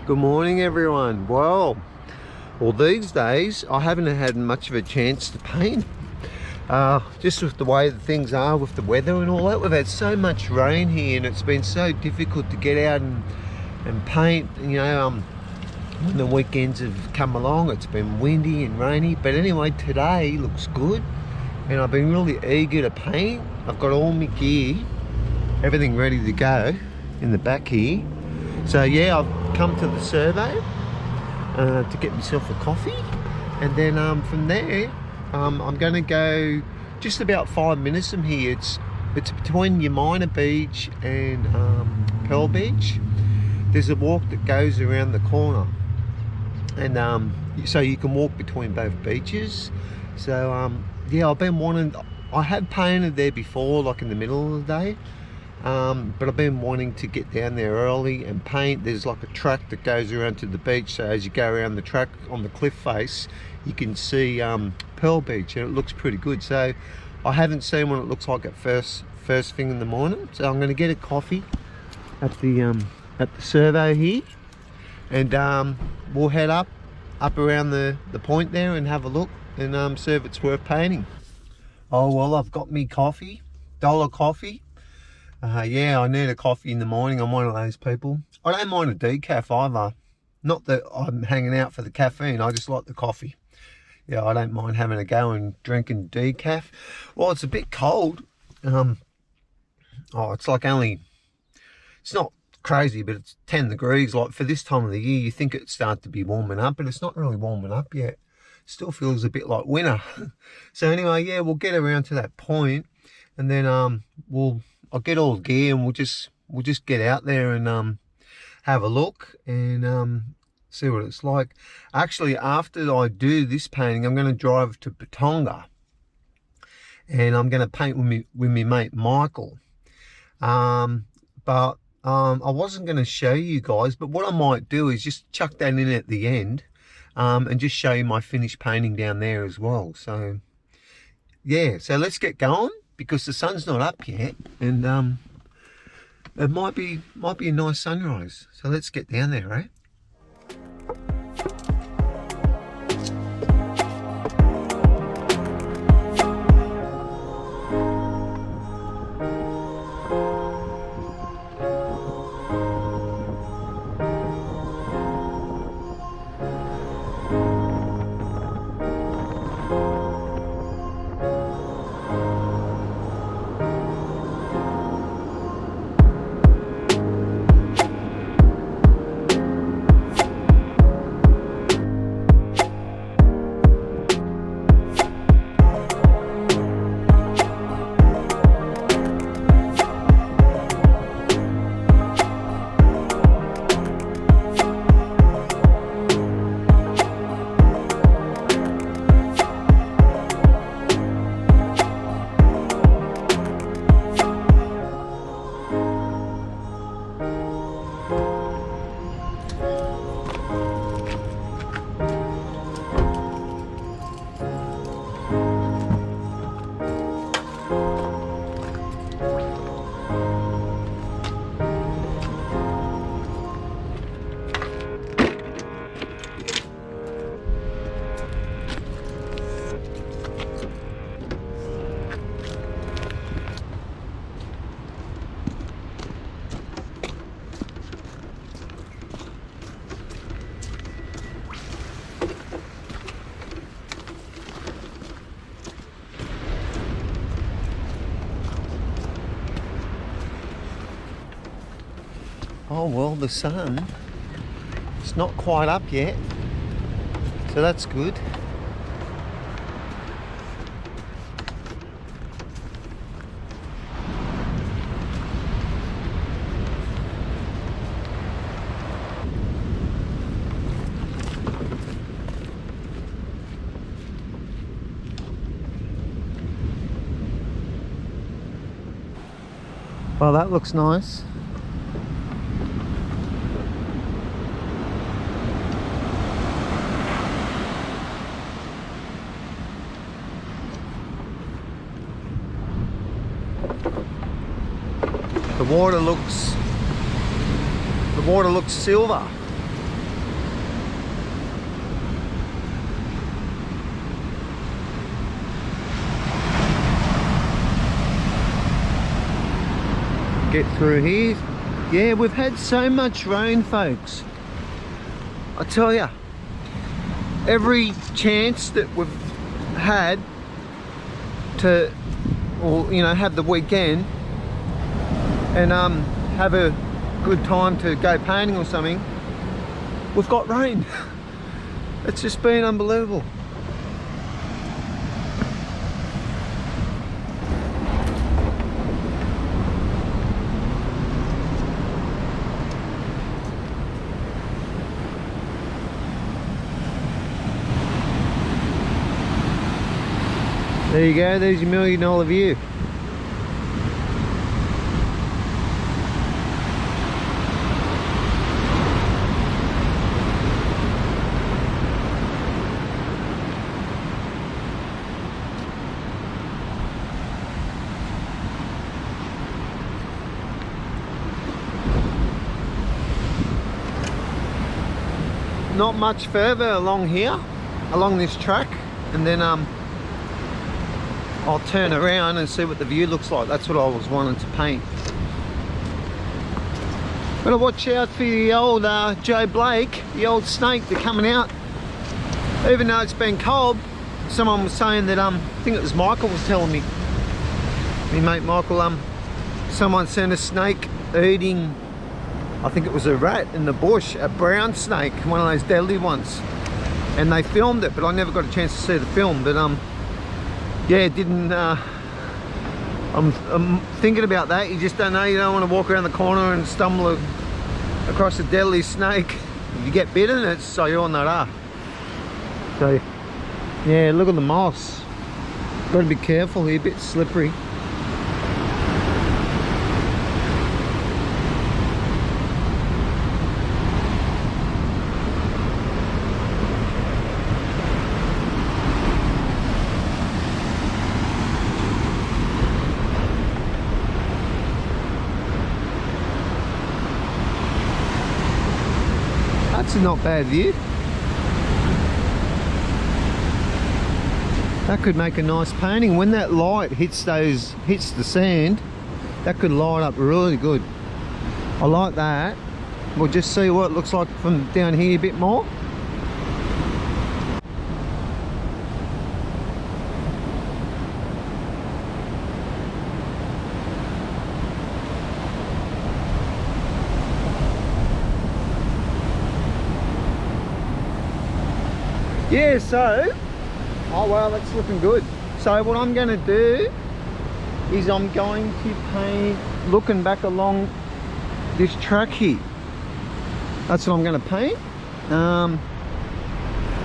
Good morning, everyone. Well, these days I haven't had much of a chance to paint. Just with the way that things are with the weather and all that. We've had so much rain here and it's been so difficult to get out and paint. You know, when the weekends have come along, it's been windy and rainy. But anyway, today looks good and I've been really eager to paint. I've got all my gear, everything ready to go in the back here. So yeah, I've come to the survey to get myself a coffee, and then from there I'm going to go just about 5 minutes from here. It's between Yamina Beach and Pearl Beach. There's a walk that goes around the corner, and so you can walk between both beaches. So yeah, I've been wanting, I have painted there before, like in the middle of the day. But I've been wanting to get down there early and paint. There's like a track that goes around to the beach, so as you go around the track on the cliff face, you can see Pearl Beach, and it looks pretty good. So I haven't seen what it looks like at first thing in the morning. So I'm going to get a coffee at the servo here, and we'll head up around the point there and have a look and see if it's worth painting. Oh well, I've got me coffee, $1 coffee. Yeah, I need a coffee in the morning. I'm one of those people. I don't mind a decaf either. Not that I'm hanging out for the caffeine, I just like the coffee. Yeah, I don't mind having a go and drinking decaf. Well, it's a bit cold. It's like it's not crazy, but it's 10 degrees. Like for this time of the year, you think it'd start to be warming up, but it's not really warming up yet. Still feels a bit like winter. So anyway, yeah, we'll get around to that point, and then I'll get all the gear and we'll just get out there and have a look and see what it's like. Actually, after I do this painting, I'm going to drive to Patonga and I'm going to paint with me mate Michael. But I wasn't going to show you guys, but what I might do is just chuck that in at the end and just show you my finished painting down there as well. So yeah, so let's get going, because the sun's not up yet, and it might be a nice sunrise. So let's get down there, right? Oh well, the sun, it's not quite up yet, so that's good. Well, that looks nice. The water looks silver. get through here. Yeah, we've had so much rain, folks. I tell ya, every chance that we've had to, or you know, have the weekend and have a good time to go painting or something, we've got rain. It's just been unbelievable. There you go, there's your $1 million view. Not much further along here, along this track, and then I'll turn around and see what the view looks like. That's what I was wanting to paint. Gotta watch out for the old Joe Blake, the old snake. They're coming out. Even though it's been cold, someone was saying that, I think it was Michael was telling me, my mate Michael, someone sent a snake eating, I think it was a rat in the bush, a brown snake, one of those deadly ones. And they filmed it, but I never got a chance to see the film. But yeah, it didn't, I'm thinking about that. You just don't know, you don't want to walk around the corner and stumble across a deadly snake. If you get bitten, it's sayonara. So, yeah, look at the moss. Got to be careful here, a bit slippery. That's a not bad view. That could make a nice painting. When that light hits the sand, that could light up really good. I like that. We'll just see what it looks like from down here a bit more. Yeah, so, oh well, that's looking good. So what I'm going to do is I'm going to paint, looking back along this track here. That's what I'm going to paint.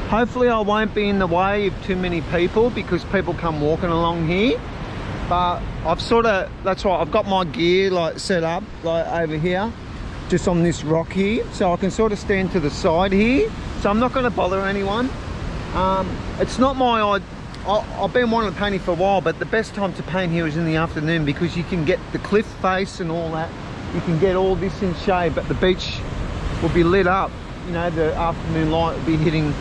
Hopefully I won't be in the way of too many people, because people come walking along here. But I've sort of, that's why I've got my gear like set up like over here, just on this rock here, so I can sort of stand to the side here. So I'm not going to bother anyone. It's not my, I've been wanting to paint here for a while, but the best time to paint here is in the afternoon, because you can get the cliff face and all that. You can get all this in shade, but the beach will be lit up. You know, the afternoon light will be hitting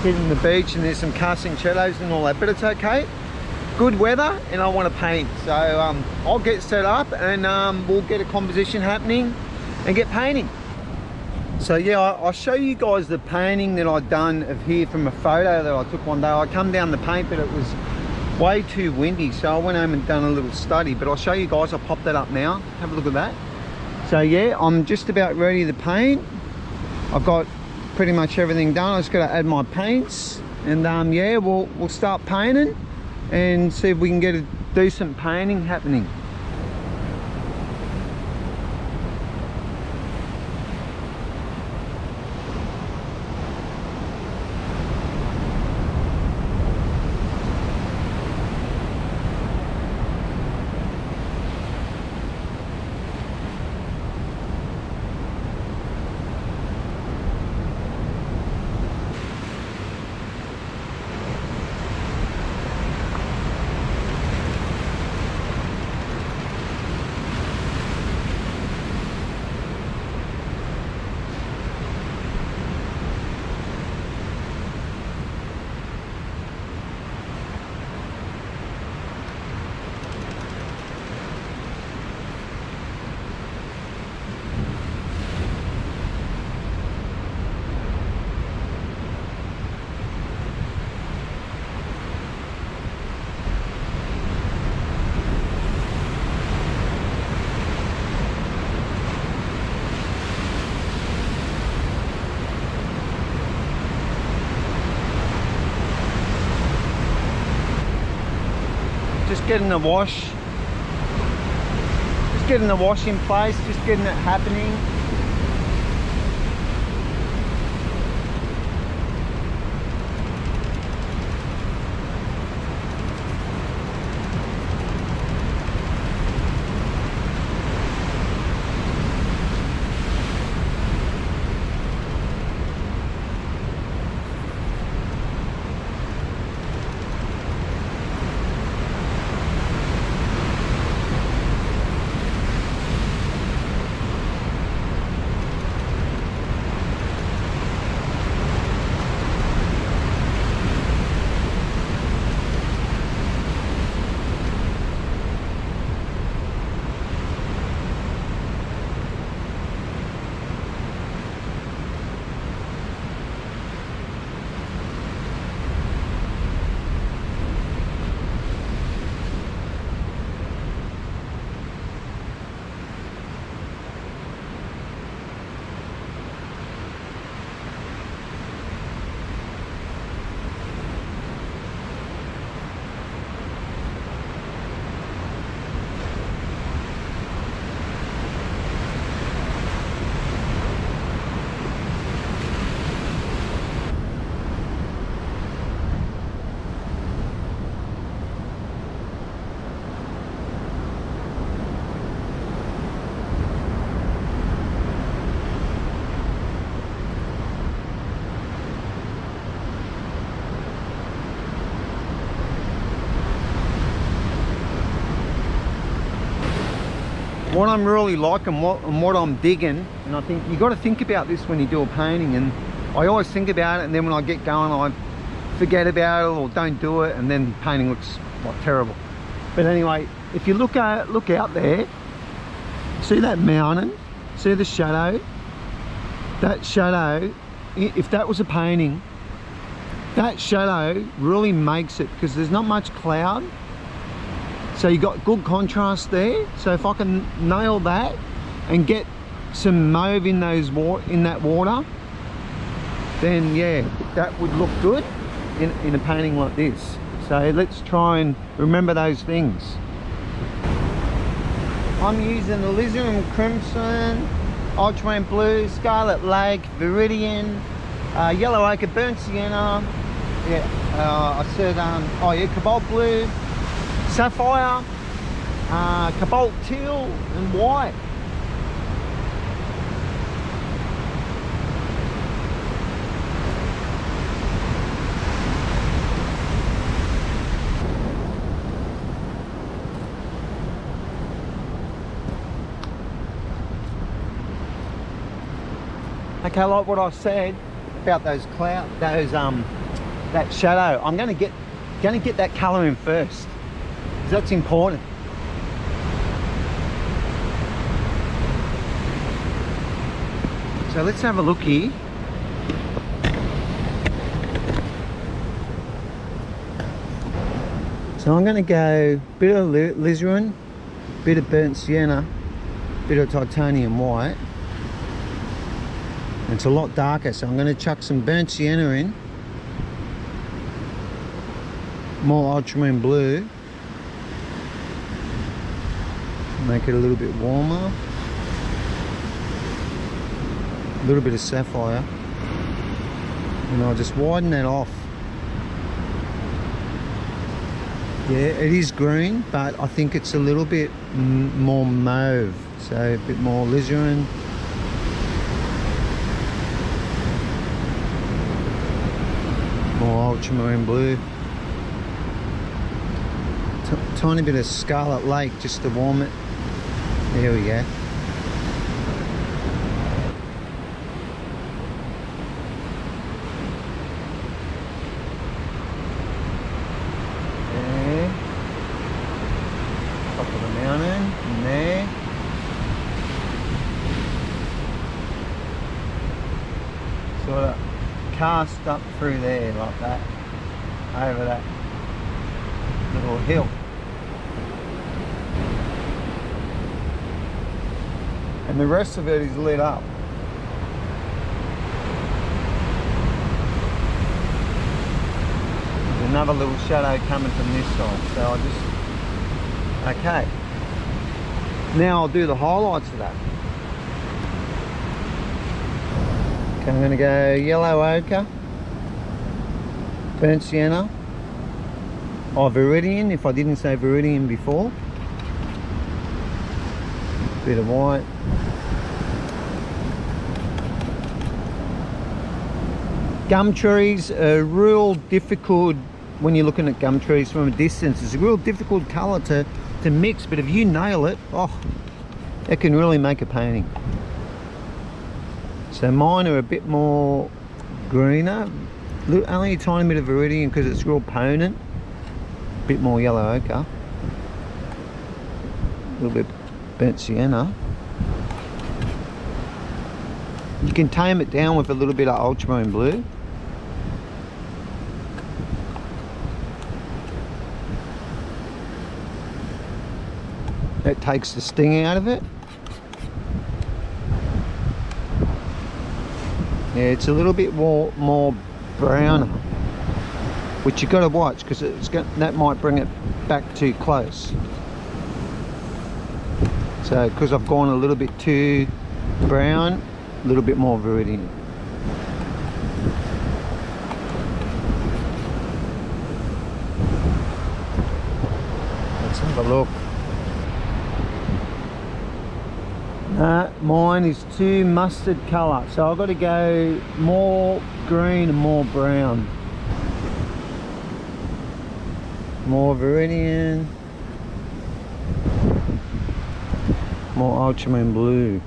the beach, and there's some casting shadows and all that, but it's okay. Good weather, and I want to paint. So I'll get set up, and we'll get a composition happening and get painting. So yeah, I'll show you guys the painting that I've done of here from a photo that I took one day. I come down the paint, but it was way too windy, so I went home and done a little study. But I'll show you guys, I'll pop that up now. Have a look at that. So yeah, I'm just about ready to paint. I've got pretty much everything done. I just got to add my paints, and yeah, we'll start painting and see if we can get a decent painting happening. just getting the wash in place, just getting it happening. What I'm really liking, what I'm digging, and I think you got to think about this when you do a painting, and I always think about it, and then when I get going I forget about it or don't do it, and then painting looks like terrible. But anyway, if you look out there, see that mountain, see the shadow, that shadow, if that was a painting, that shadow really makes it, because there's not much cloud. So you got good contrast there. So if I can nail that and get some mauve in that water, then yeah, that would look good in a painting like this. So let's try and remember those things. I'm using the alizarin crimson, ultramarine blue, scarlet lake, viridian, yellow ochre, burnt sienna. Yeah, I said oh yeah, cobalt blue, sapphire, cobalt teal and white. Okay, like what I said about those clouds, that shadow, I'm going to get that colour in first, because that's important. So let's have a look here. So I'm going to go bit of alizarin, bit of burnt sienna, bit of titanium white. It's a lot darker, so I'm going to chuck some burnt sienna in, more ultramarine blue, make it a little bit warmer, a little bit of sapphire, and I'll just widen that off. Yeah, it is green, but I think it's a little bit more mauve, so a bit more alizarin. More ultramarine blue, tiny bit of scarlet lake just to warm it. There we go. There, top of the mountain, and there. Sort of cast up through there like that, over that little hill. And the rest of it is lit up. There's another little shadow coming from this side, so I'll just Okay. Now I'll do the highlights of that. Okay, I'm going to go yellow ochre, burnt sienna, viridian if I didn't say viridian before, bit of white, gum trees are real difficult when you're looking at gum trees from a distance. It's a real difficult colour to mix, but if you nail it, oh, it can really make a painting. So mine are a bit more greener, only a tiny bit of viridian because it's real ponent, a bit more yellow ochre, a little bit burnt sienna. You can tame it down with a little bit of ultramarine blue. That takes the sting out of it. Yeah, it's a little bit more browner, which you've got to watch because that might bring it back too close. So because I've gone a little bit too brown, a little bit more viridian. Let's have a look. Mine is too mustard colour, so I've got to go more green and more brown. More viridian, more ultramarine blue.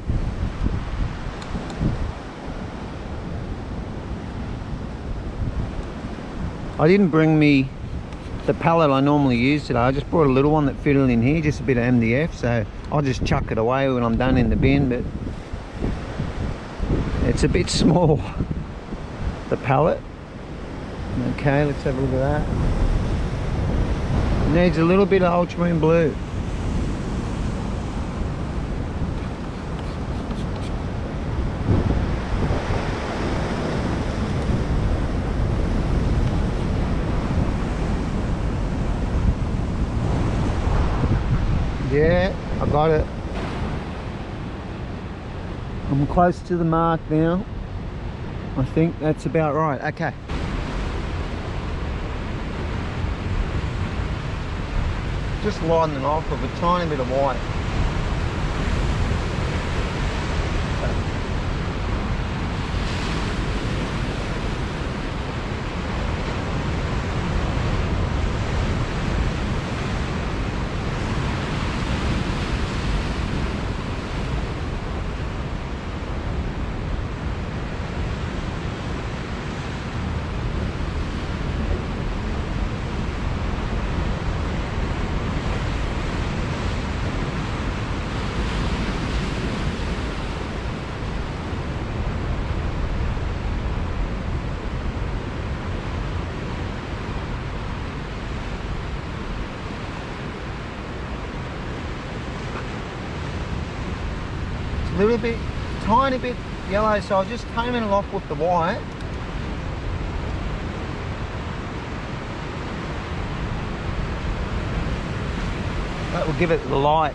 I didn't bring me the palette I normally use today. I just brought a little one that fitted in here, just a bit of MDF, so I'll just chuck it away when I'm done in the bin, but it's a bit small, the palette. Okay, let's have a look at that. It needs a little bit of ultramarine blue. Yeah, I got it. I'm close to the mark now. I think that's about right. Okay. Just line it off with a tiny bit of white. A little bit, tiny bit yellow, so I'll just tame it off with the white. That will give it the light.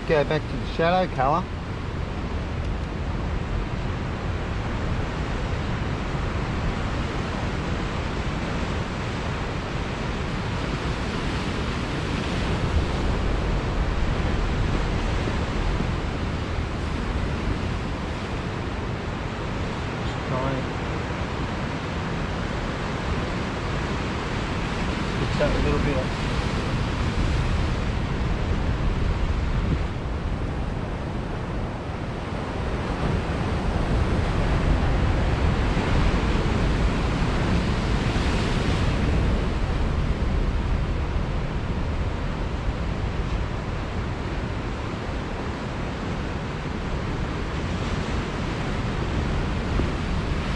go back to the shadow colour. That a little bit.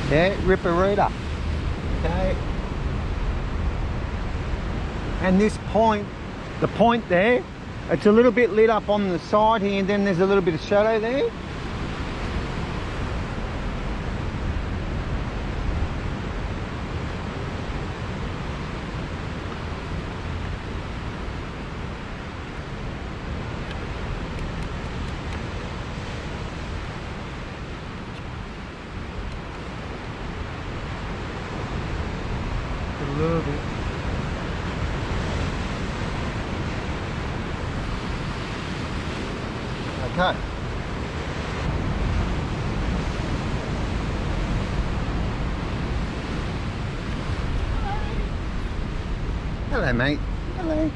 Yeah, Ripperita. Okay. And this point, the point there, it's a little bit lit up on the side here, and then there's a little bit of shadow there. A little bit. Okay. Hello, mate. Hello.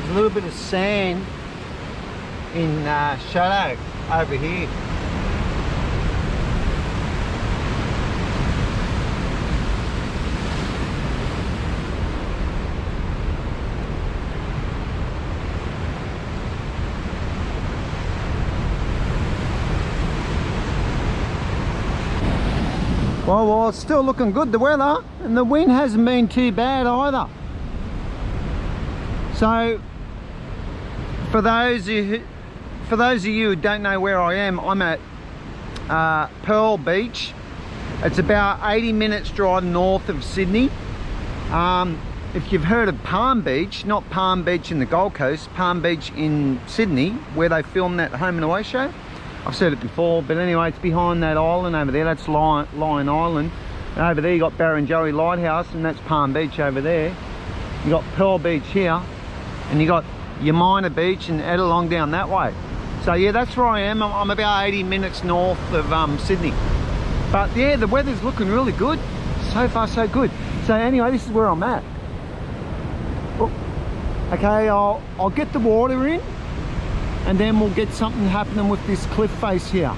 A little bit of sand in shadow over here. Well, it's still looking good, the weather, and the wind hasn't been too bad either. So for those of you who don't know where I am, I'm at Pearl Beach. It's about 80 minutes drive north of Sydney. If you've heard of Palm Beach, not Palm Beach in the Gold Coast, Palm Beach in Sydney, where they filmed that Home and Away show. I've said it before, but anyway, it's behind that island over there. That's Lion Island. And over there you got Barrenjoey Lighthouse, and that's Palm Beach over there. You got Pearl Beach here, and you got Yamina Beach and Ettalong down that way. So yeah, that's where I am. I'm about 80 minutes north of Sydney. But yeah, the weather's looking really good. So far so good. So anyway, this is where I'm at. Oh, okay, I'll get the water in, and then we'll get something happening with this cliff face here.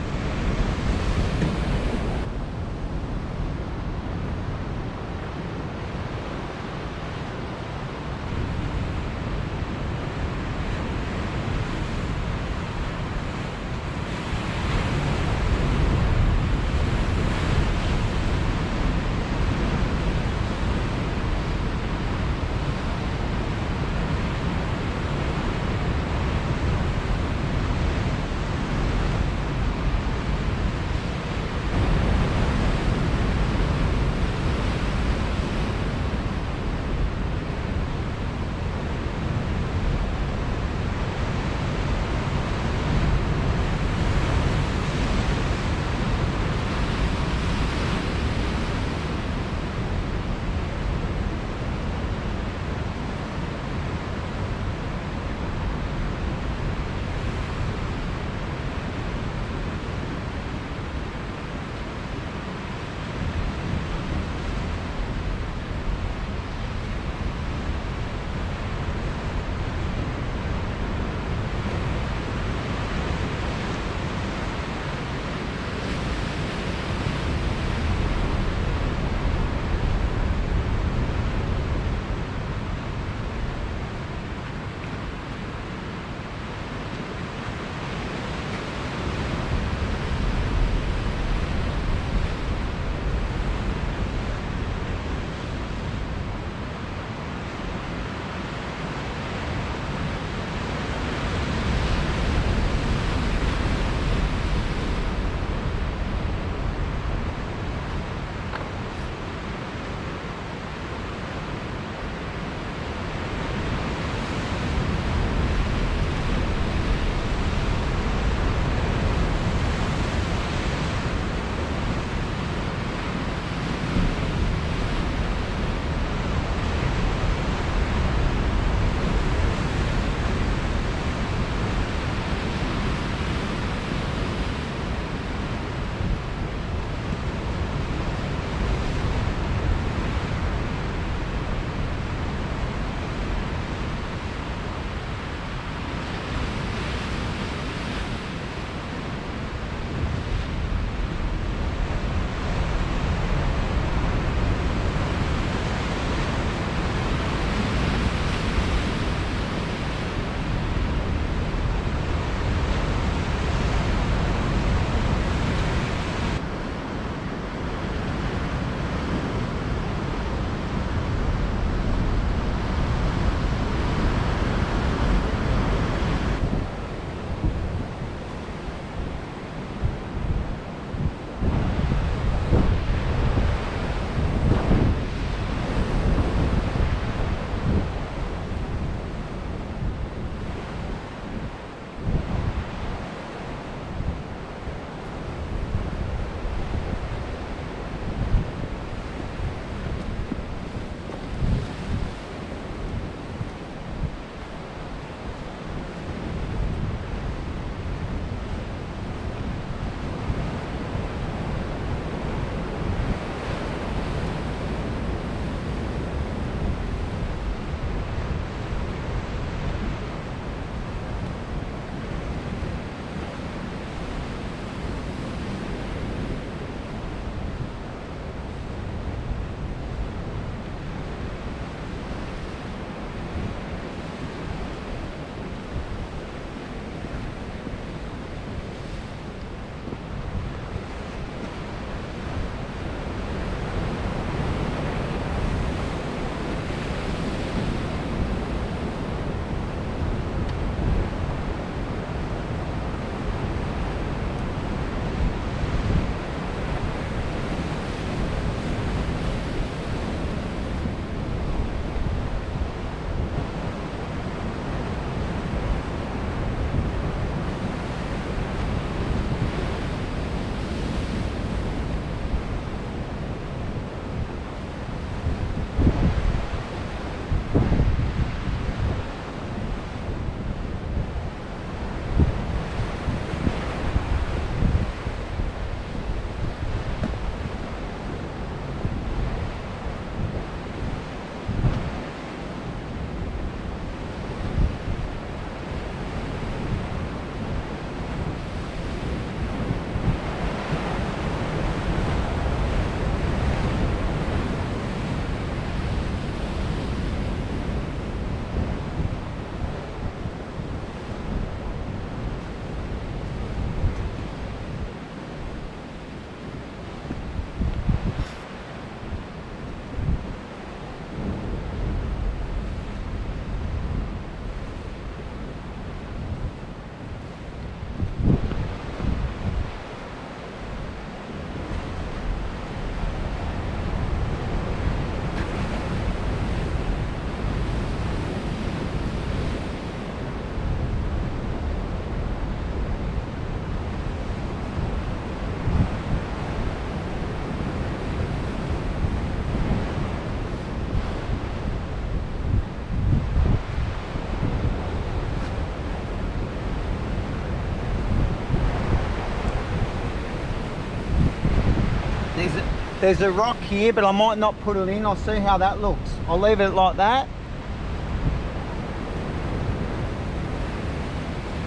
There's a rock here, but I might not put it in. I'll see how that looks. I'll leave it like that.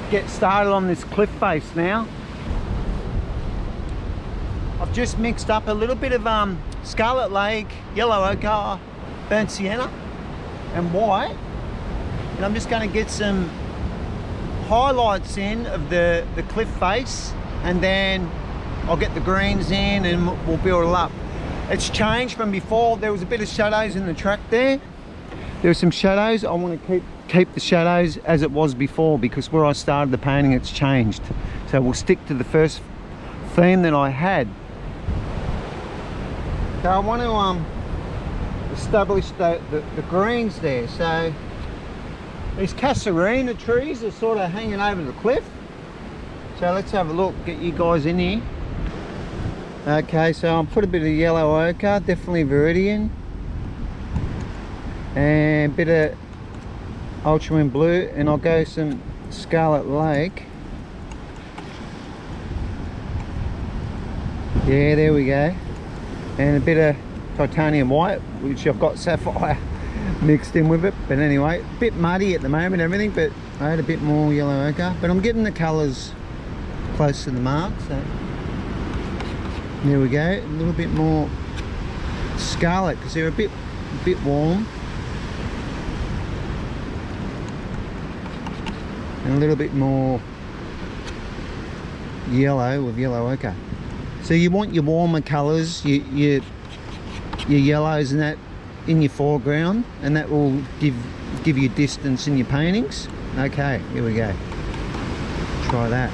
Get started on this cliff face now. I've just mixed up a little bit of Scarlet Lake, yellow ochre, burnt sienna and white, and I'm just going to get some highlights in of the cliff face, and then I'll get the greens in and we'll build it up. It's changed from before. There was a bit of shadows in the track there. There were some shadows. I want to keep the shadows as it was before, because where I started the painting it's changed. So we'll stick to the first theme that I had. So I want to establish the greens there. So these casuarina trees are sort of hanging over the cliff. So let's have a look, get you guys in here. Okay, so I'll put a bit of yellow ochre, definitely viridian, and a bit of ultramarine blue, and I'll go some Scarlet Lake. Yeah, there we go. And a bit of titanium white, which I've got sapphire mixed in with it. But anyway, a bit muddy at the moment, everything, but I had a bit more yellow ochre. But I'm getting the colours close to the mark, so there we go. A little bit more scarlet because they're a bit warm, and a little bit more yellow with yellow ochre. So you want your warmer colours, your yellows and that in your foreground, and that will give you distance in your paintings. Okay, here we go. Try that.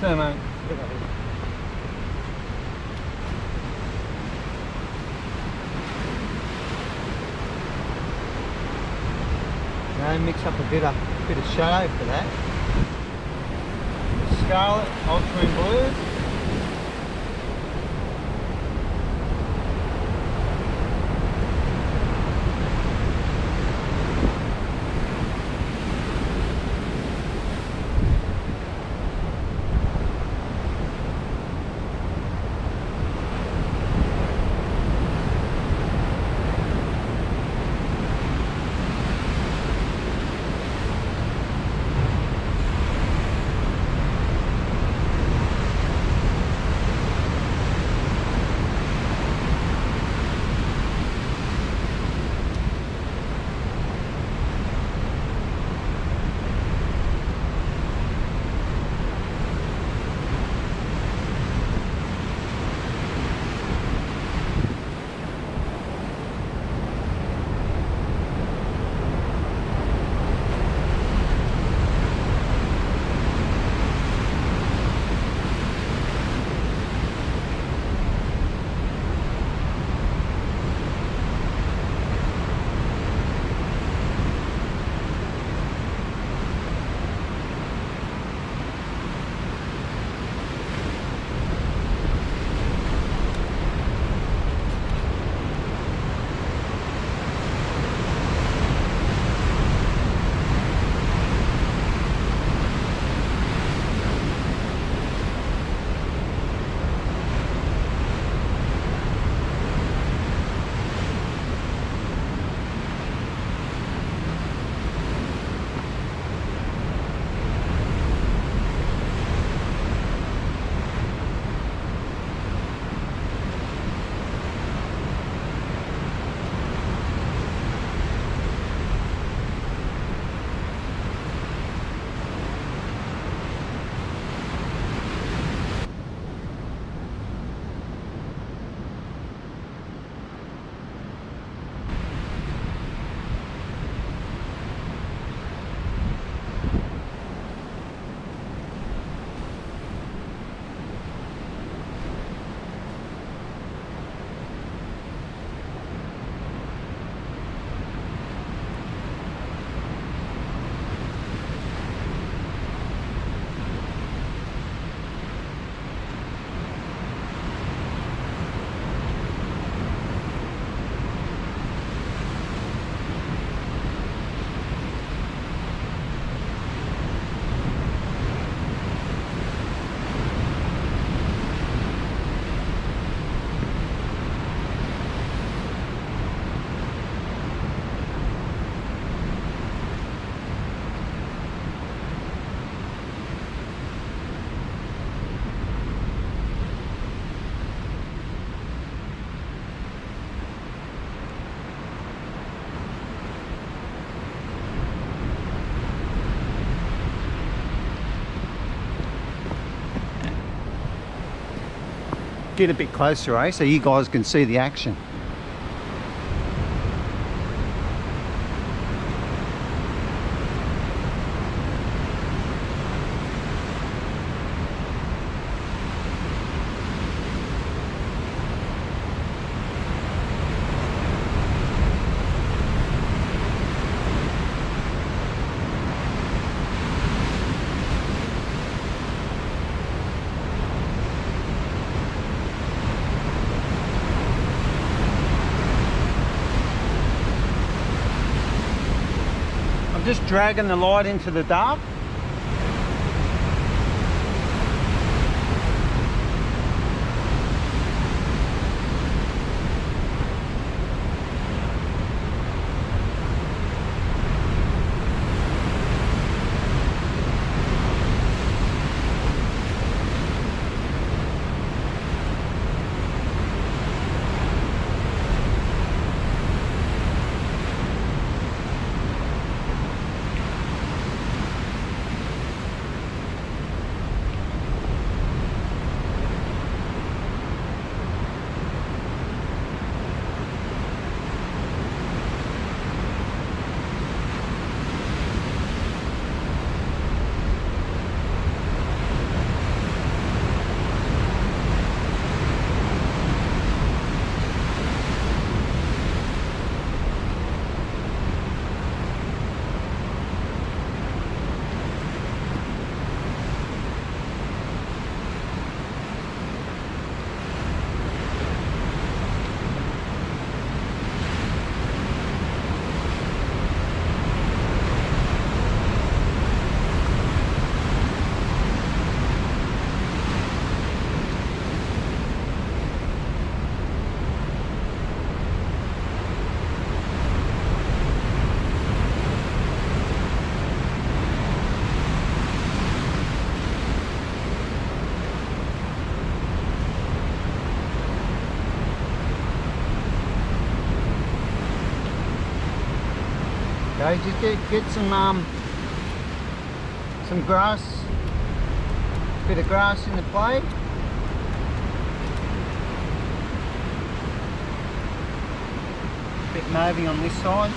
So, mate. Now mix up a bit of shadow for that. Scarlet, ultramarine blue. get a bit closer, eh? So you guys can see the action. Just dragging the light into the dark. Okay, just get some grass, bit of grass in the plane. Bit moving on this side.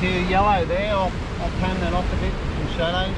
Too yellow there, I'll tone that off a bit in shadows.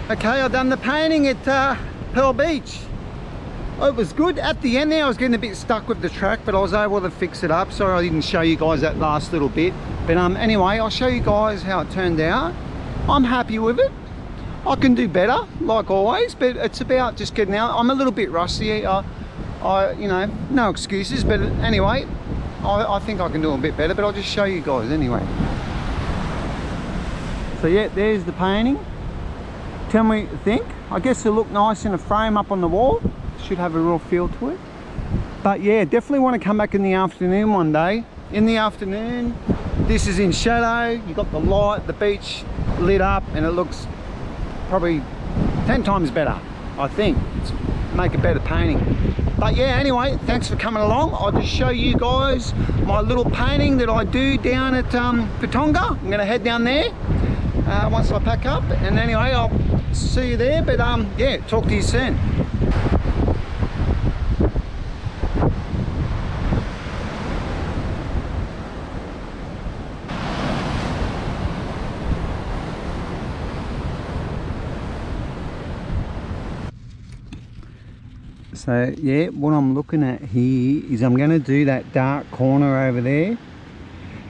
Okay, I've done the painting at Pearl Beach. It was good. At the end there, I was getting a bit stuck with the track, but I was able to fix it up. Sorry I didn't show you guys that last little bit. But anyway, I'll show you guys how it turned out. I'm happy with it. I can do better, like always, but it's about just getting out. I'm a little bit rusty. You know, no excuses, but anyway, I think I can do a bit better, but I'll just show you guys anyway. So yeah, there's the painting. Tell me what you think. I guess it'll look nice in a frame up on the wall. Should have a real feel to it. But yeah, definitely want to come back in the afternoon one day. In the afternoon, this is in shadow. You've got the light, the beach lit up, and it looks probably 10 times better, I think. Make a better painting. But yeah, anyway, thanks for coming along. I'll just show you guys my little painting that I do down at Patonga. I'm going to head down there once I pack up, and anyway, I'll see you there. But yeah, talk to you soon. So yeah, what I'm looking at here is I'm going to do that dark corner over there,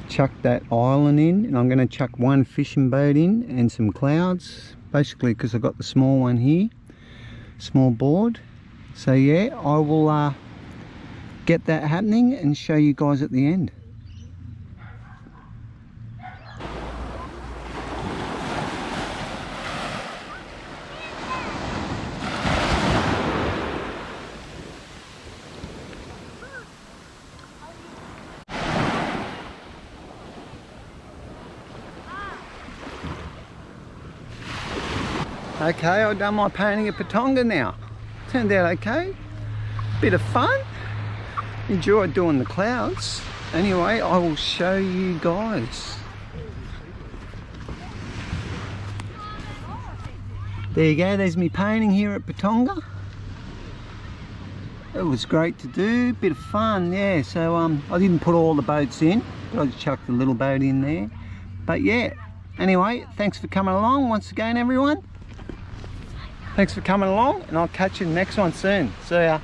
chuck that island in, and I'm going to chuck one fishing boat in and some clouds, basically because I've got the small one here, small board. So yeah, I will get that happening and show you guys at the end. Okay, I've done my painting at Patonga now. Turned out okay. Bit of fun. Enjoyed doing the clouds. Anyway, I will show you guys. There you go, there's me painting here at Patonga. It was great to do, bit of fun, yeah. So I didn't put all the boats in, but I just chucked a little boat in there. But yeah, anyway, thanks for coming along once again, everyone. Thanks for coming along, and I'll catch you in the next one soon. See ya.